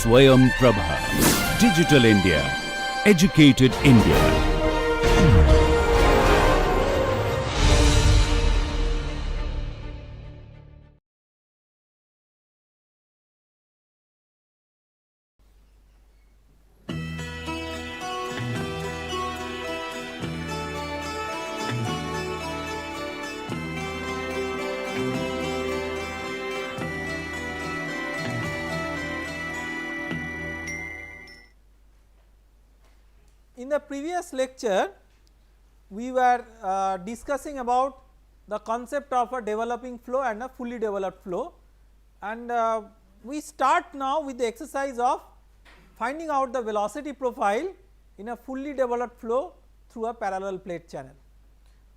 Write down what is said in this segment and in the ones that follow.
Swayamprabha. Digital India. Educated India. In the previous lecture, we were discussing about the concept of a developing flow and a fully developed flow, and we start now with the exercise of finding out the velocity profile in a fully developed flow through a parallel plate channel.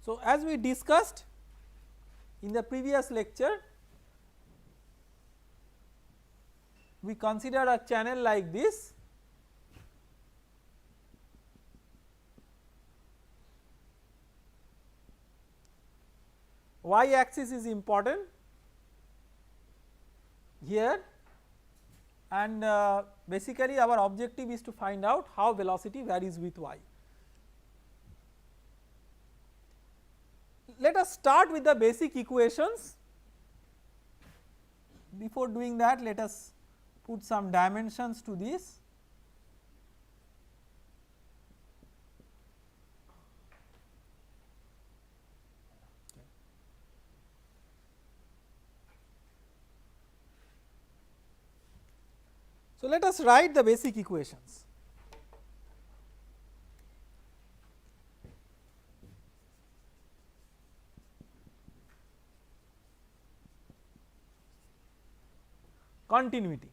So, as we discussed in the previous lecture, we consider a channel like this. Y axis is important here, and basically our objective is to find out how velocity varies with y. Let us start with the basic equations. Before doing that, let us put some dimensions to this. So, let us write the basic equations. Continuity.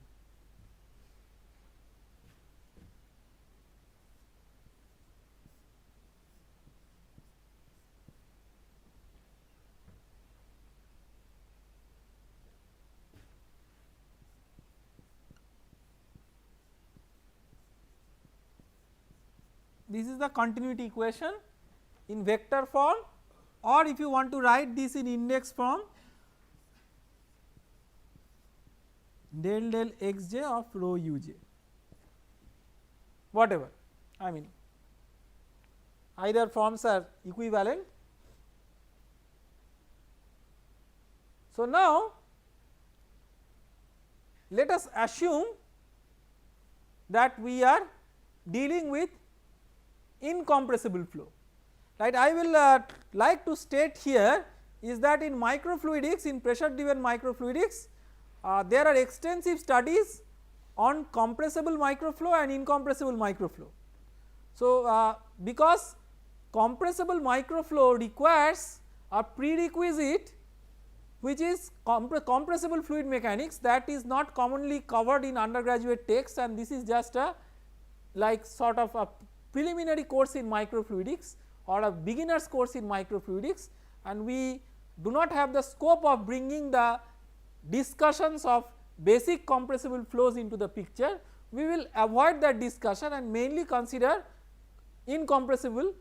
This is the continuity equation in vector form, or if you want to write this in index form, del del xj of rho uj, whatever, I mean either forms are equivalent. So, now let us assume that we are dealing with incompressible flow, right. I will like to state here is that in microfluidics, in pressure driven microfluidics, there are extensive studies on compressible microflow and incompressible microflow. So, because compressible microflow requires a prerequisite which is compressible fluid mechanics, that is not commonly covered in undergraduate texts, and this is just a like sort of a preliminary course in microfluidics or a beginners course in microfluidics, and we do not have the scope of bringing the discussions of basic compressible flows into the picture. We will avoid that discussion and mainly consider incompressible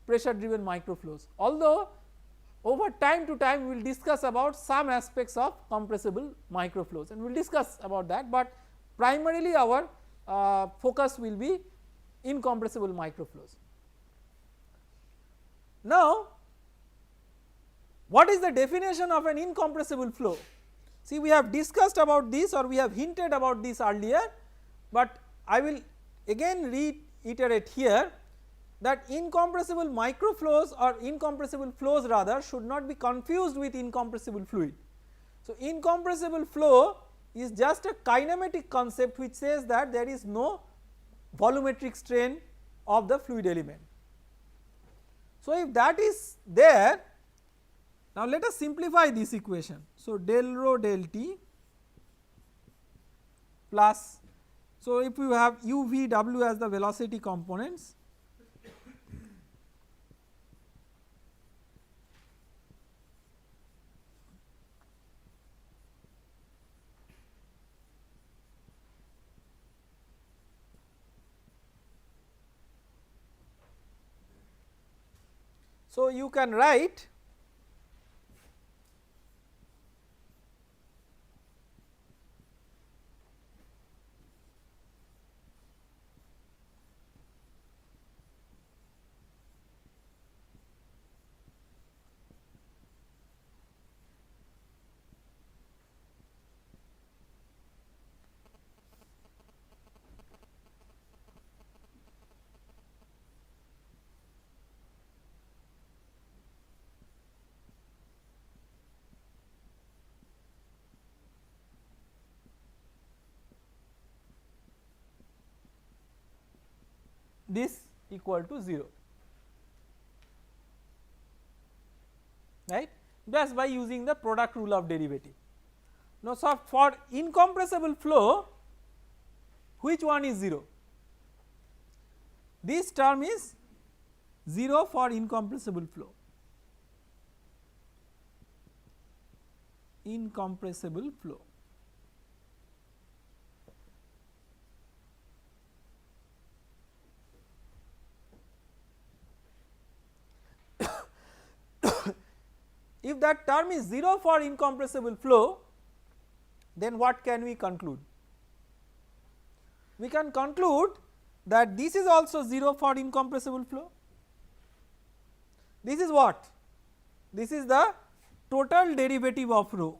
pressure driven microflows, although over time to time we will discuss about some aspects of compressible microflows, and we will discuss about that, but primarily our focus will be incompressible microflows. Now, what is the definition of an incompressible flow? See, we have discussed about this, or we have hinted about this earlier, but I will again reiterate here that incompressible microflows or incompressible flows rather should not be confused with incompressible fluid. So, incompressible flow is just a kinematic concept which says that there is no volumetric strain of the fluid element. So, if that is there, now let us simplify this equation. So, del rho del T plus, so if you have u v w as the velocity components, so you can write this equal to 0, right, just by using the product rule of derivative. Now, so for incompressible flow, which one is 0? This term is 0 for incompressible flow, incompressible flow. If that term is 0 for incompressible flow, then what can we conclude? We can conclude that this is also 0 for incompressible flow. This is what? This is the total derivative of rho.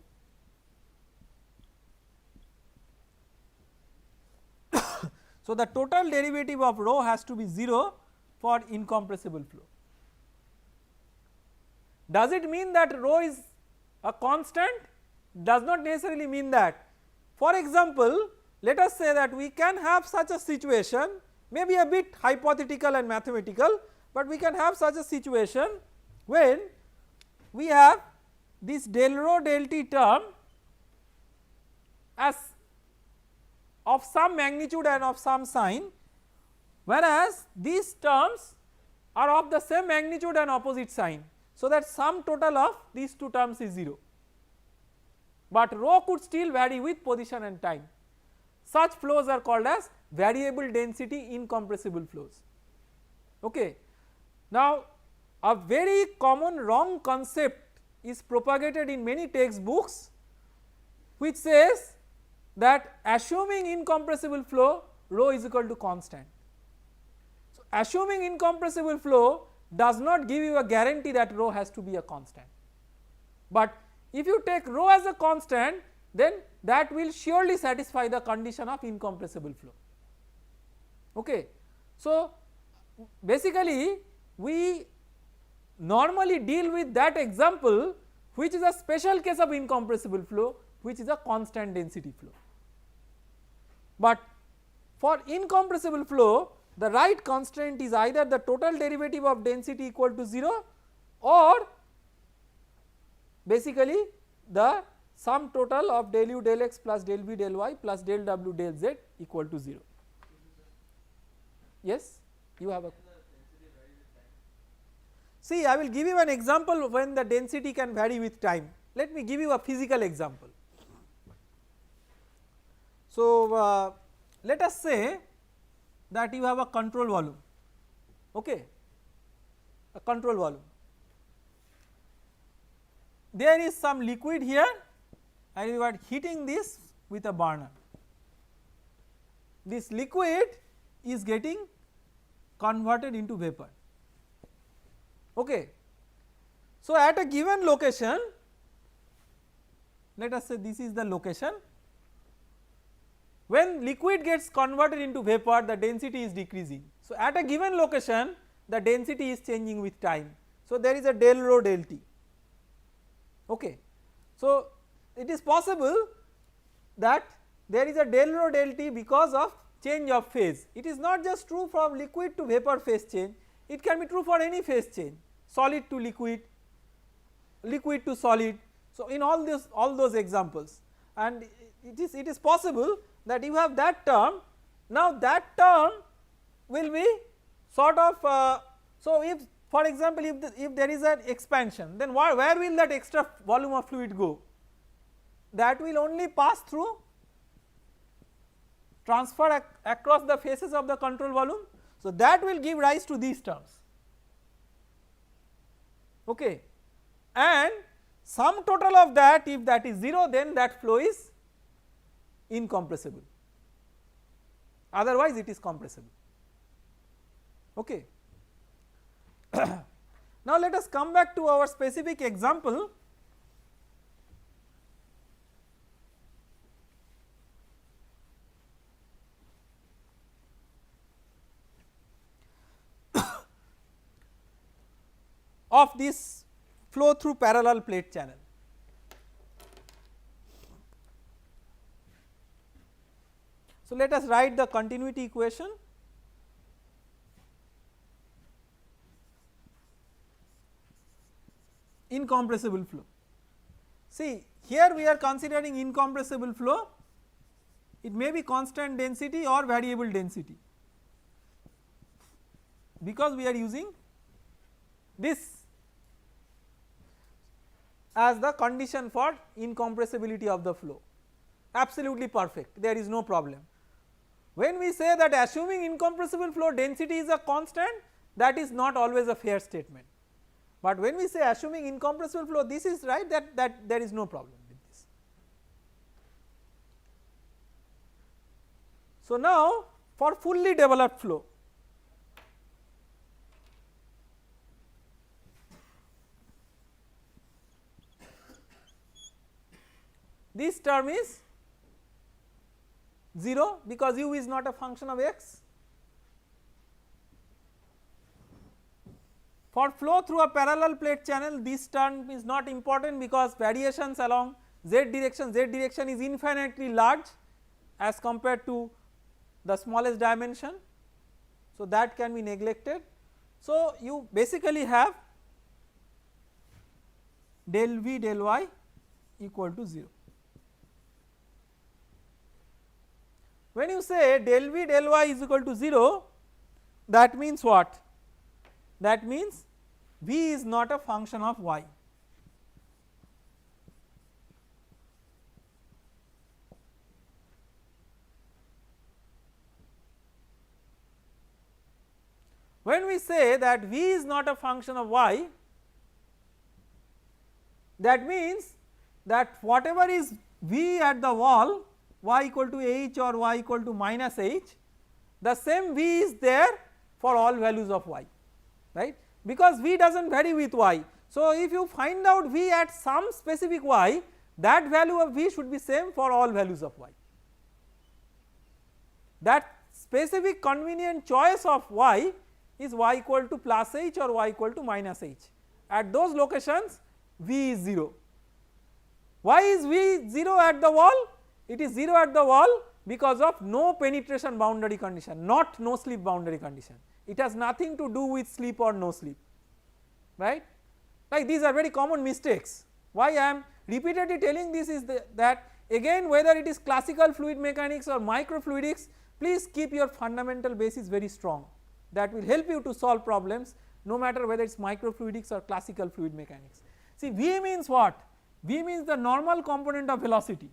So, the total derivative of rho has to be 0 for incompressible flow. Does it mean that rho is a constant? Does not necessarily mean that. For example, let us say that we can have such a situation, maybe a bit hypothetical and mathematical, but we can have such a situation when we have this del rho del t term as of some magnitude and of some sign, whereas these terms are of the same magnitude and opposite sign. So, that sum total of these two terms is 0, but rho could still vary with position and time. Such flows are called as variable density incompressible flows. Okay. Now, a very common wrong concept is propagated in many textbooks, which says that assuming incompressible flow, rho is equal to constant. So, assuming incompressible flow does not give you a guarantee that rho has to be a constant, but if you take rho as a constant, then that will surely satisfy the condition of incompressible flow. Okay. So, basically we normally deal with that example which is a special case of incompressible flow, which is a constant density flow. But for incompressible flow, the right constraint is either the total derivative of density equal to 0 or basically the sum total of del u del x plus del v del y plus del w del z equal to 0. Yes, you have a. See, I will give you an example when the density can vary with time. Let me give you a physical example. So, let us say that you have a control volume, okay, a control volume. There is some liquid here and you are heating this with a burner. This liquid is getting converted into vapor. Okay. So, at a given location, let us say this is the location. When liquid gets converted into vapor, the density is decreasing. So, at a given location, the density is changing with time. So, there is a del rho del t. Okay. So, it is possible that there is a del rho del t because of change of phase. It is not just true from liquid to vapor phase change, it can be true for any phase change, solid to liquid, liquid to solid. So, in all those examples, and it is possible that you have that term. Now, that term will be sort of so if for example if there is an expansion, then where will that extra volume of fluid go? That will only pass through transfer across the faces of the control volume. So, that will give rise to these terms, okay, and sum total of that, if that is 0, then that flow is incompressible, otherwise it is compressible. Okay. Now, let us come back to our specific example. Of this flow through parallel plate channel. So, let us write the continuity equation. incompressible flow. See, here we are considering incompressible flow, it may be constant density or variable density, because we are using this as the condition for incompressibility of the flow, absolutely perfect, there is no problem. When we say that assuming incompressible flow density is a constant, that is not always a fair statement, but when we say assuming incompressible flow, this is right, that there is no problem with this. So now for fully developed flow, this term is 0 because u is not a function of x. For flow through a parallel plate channel, this term is not important because variations along z direction is infinitely large as compared to the smallest dimension, so that can be neglected. So you basically have del v del y equal to 0. When you say del v del y is equal to 0, that means what? That means v is not a function of y. When we say that v is not a function of y, that means that whatever is v at the wall, y equal to h or y equal to minus h, the same v is there for all values of y, right, because v does not vary with y. So if you find out v at some specific y, that value of v should be same for all values of y. That specific convenient choice of y is y equal to plus h or y equal to minus h. At those locations v is 0. Why is v 0 at the wall? It is 0 at the wall because of no penetration boundary condition, not no slip boundary condition. It has nothing to do with slip or no slip, right. Like these are very common mistakes. Why I am repeatedly telling this is that again, whether it is classical fluid mechanics or microfluidics, please keep your fundamental basis very strong, that will help you to solve problems no matter whether it is microfluidics or classical fluid mechanics. See, v means what? V means the normal component of velocity.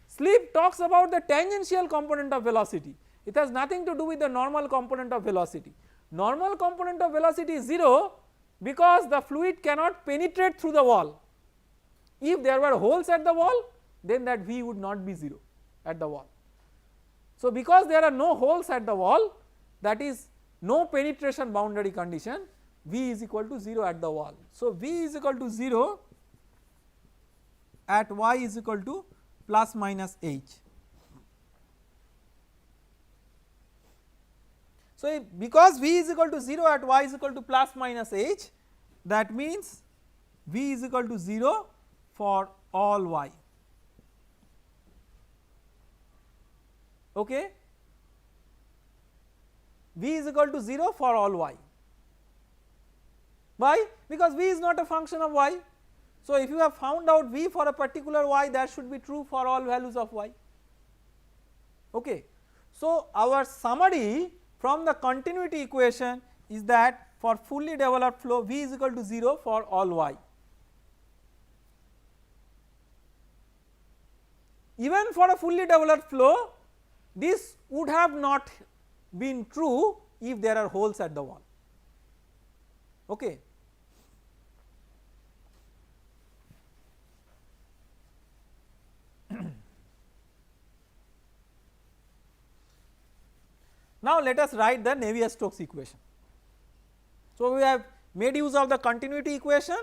Slip talks about the tangential component of velocity, it has nothing to do with the normal component of velocity. Normal component of velocity is 0 because the fluid cannot penetrate through the wall. If there were holes at the wall, then that v would not be 0 at the wall. So because there are no holes at the wall, that is no penetration boundary condition, v is equal to 0 at the wall. So v is equal to 0 at y is equal to plus minus h. So because v is equal to 0 at y is equal to plus minus h, that means v is equal to 0 for all y, okay. V is equal to 0 for all y. Why? Because v is not a function of y. So if you have found out v for a particular y, that should be true for all values of y, okay. So our summary from the continuity equation is that for fully developed flow v is equal to 0 for all y. Even for a fully developed flow, this would have not been true if there are holes at the wall, okay. Now let us write the Navier-Stokes equation. So we have made use of the continuity equation,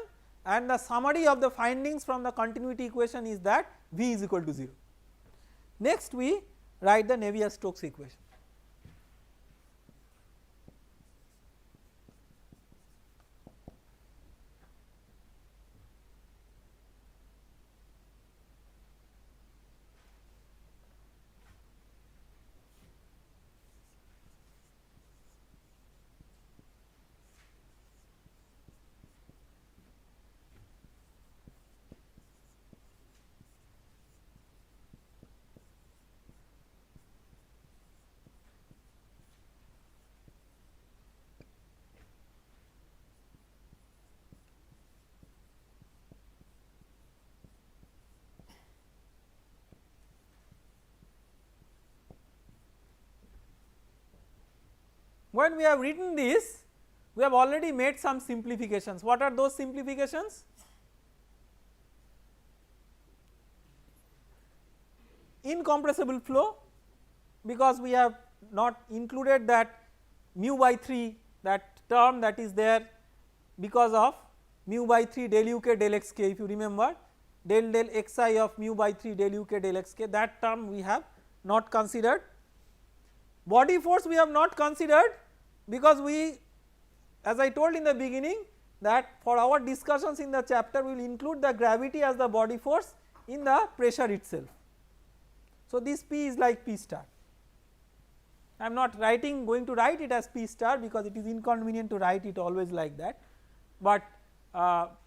and the summary of the findings from the continuity equation is that v is equal to 0. Next we write the Navier-Stokes equation. when we have written this, we have already made some simplifications. What are those simplifications? Incompressible flow, because we have not included that mu by 3, that term that is there because of mu by 3 del u k del x k, if you remember, del xi of mu by 3 del u k del x k, that term we have not considered. Body force we have not considered because we, as I told in the beginning, that for our discussions in the chapter we will include the gravity as the body force in the pressure itself. So this P is like P star. I am not going to write it as P star because it is inconvenient to write it always like that, but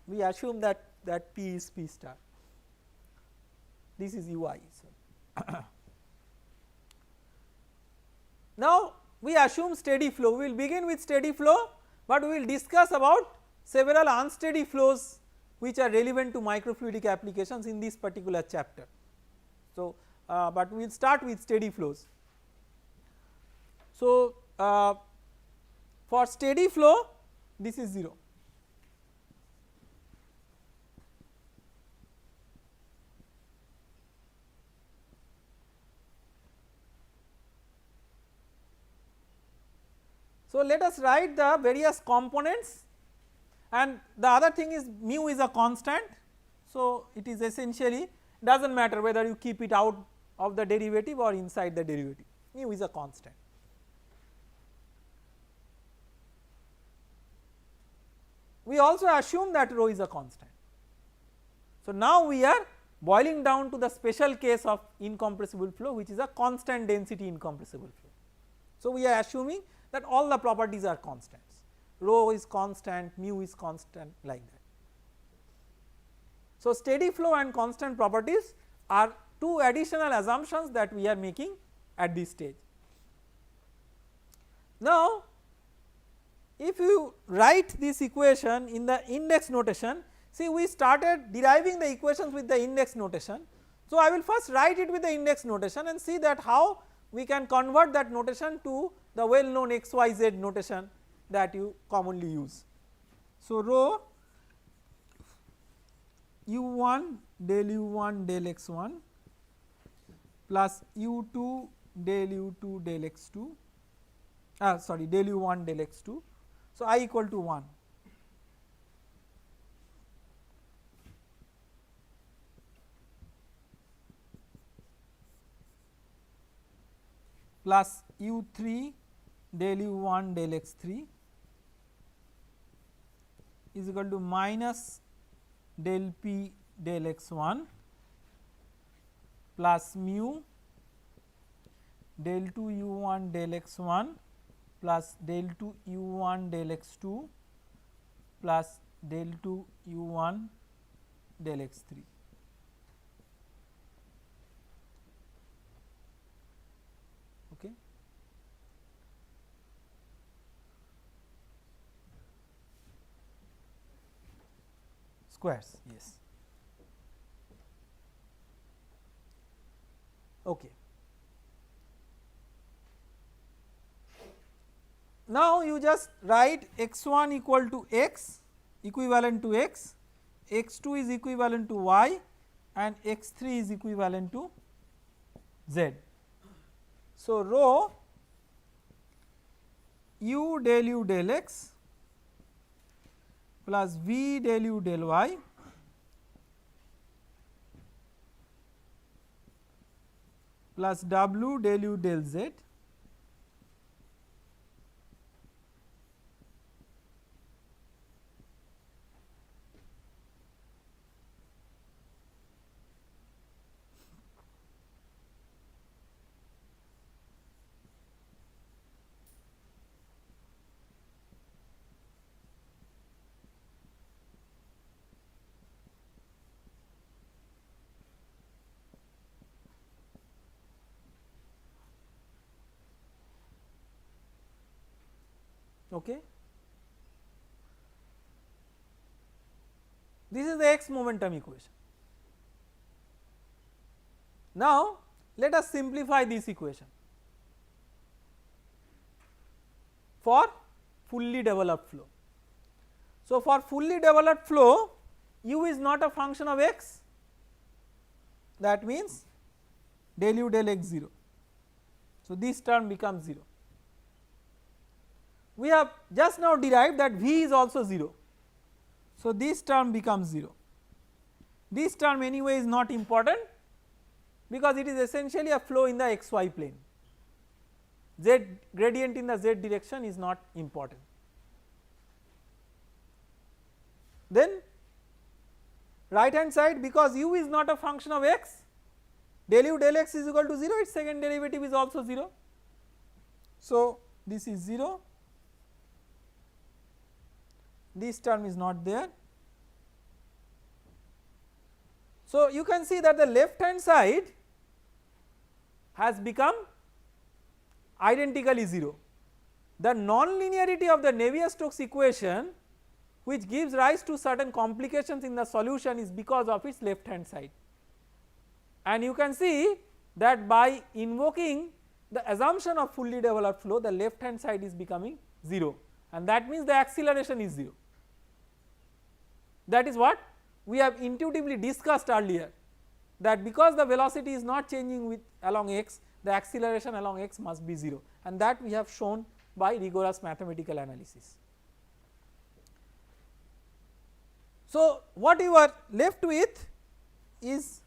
we assume that P is P star. This is Ui. So now we assume steady flow. We will begin with steady flow, but we will discuss about several unsteady flows which are relevant to microfluidic applications in this particular chapter. So but we will start with steady flows. So for steady flow this is 0. So let us write the various components, and the other thing is mu is a constant. So it is essentially does not matter whether you keep it out of the derivative or inside the derivative, mu is a constant. We also assume that rho is a constant. So now we are boiling down to the special case of incompressible flow, which is a constant density incompressible flow. So we are assuming that all the properties are constants, rho is constant, mu is constant, like that. So steady flow and constant properties are two additional assumptions that we are making at this stage. Now if you write this equation in the index notation, see we started deriving the equations with the index notation. So I will first write it with the index notation and see that how we can convert that notation to the well known XYZ notation that you commonly use. So rho u1 del u1 del x1 plus u2 del u2 del x2 sorry del u1 del x2. So I equal to 1. Plus u3 del u1 del x3 is equal to minus del p del x1 plus mu del 2 u1 del x1 plus del 2 u1 del x2 plus del 2 u1 del x3. Okay. Squares, yes. Okay. Now you just write x1 equal to x, equivalent to x, x2 is equivalent to y, and x3 is equivalent to z. So rho u del u del x plus v del u del y plus w del u del z okay. This is the x momentum equation. Now let us simplify this equation. for fully developed flow. So, for fully developed flow u is not a function of x, that means del u del x 0. So, this term becomes 0. We have just now derived that v is also 0. So, this term becomes 0. This term anyway is not important because it is essentially a flow in the xy plane, z gradient in the z direction is not important. Then right hand side, because u is not a function of x, del u del x is equal to 0, its second derivative is also 0. So, this is 0, this term is not there. So, you can see that the left hand side has become identically 0. The non-linearity of the Navier-Stokes equation, which gives rise to certain complications in the solution, is because of its left hand side. And you can see that by invoking the assumption of fully developed flow, the left hand side is becoming 0, and that means the acceleration is 0. That is what we have intuitively discussed earlier, that because the velocity is not changing with along x, the acceleration along x must be 0, and that we have shown by rigorous mathematical analysis. So, what you are left with is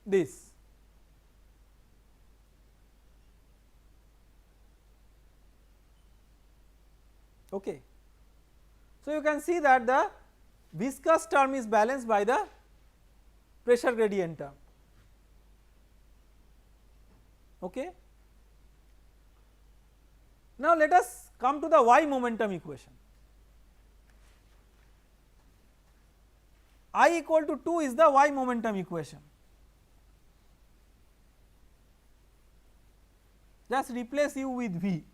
this. Okay. So, you can see that the viscous term is balanced by the pressure gradient term. Okay. Now, let us come to the y momentum equation. I equal to 2 is the y momentum equation. Just replace u with v.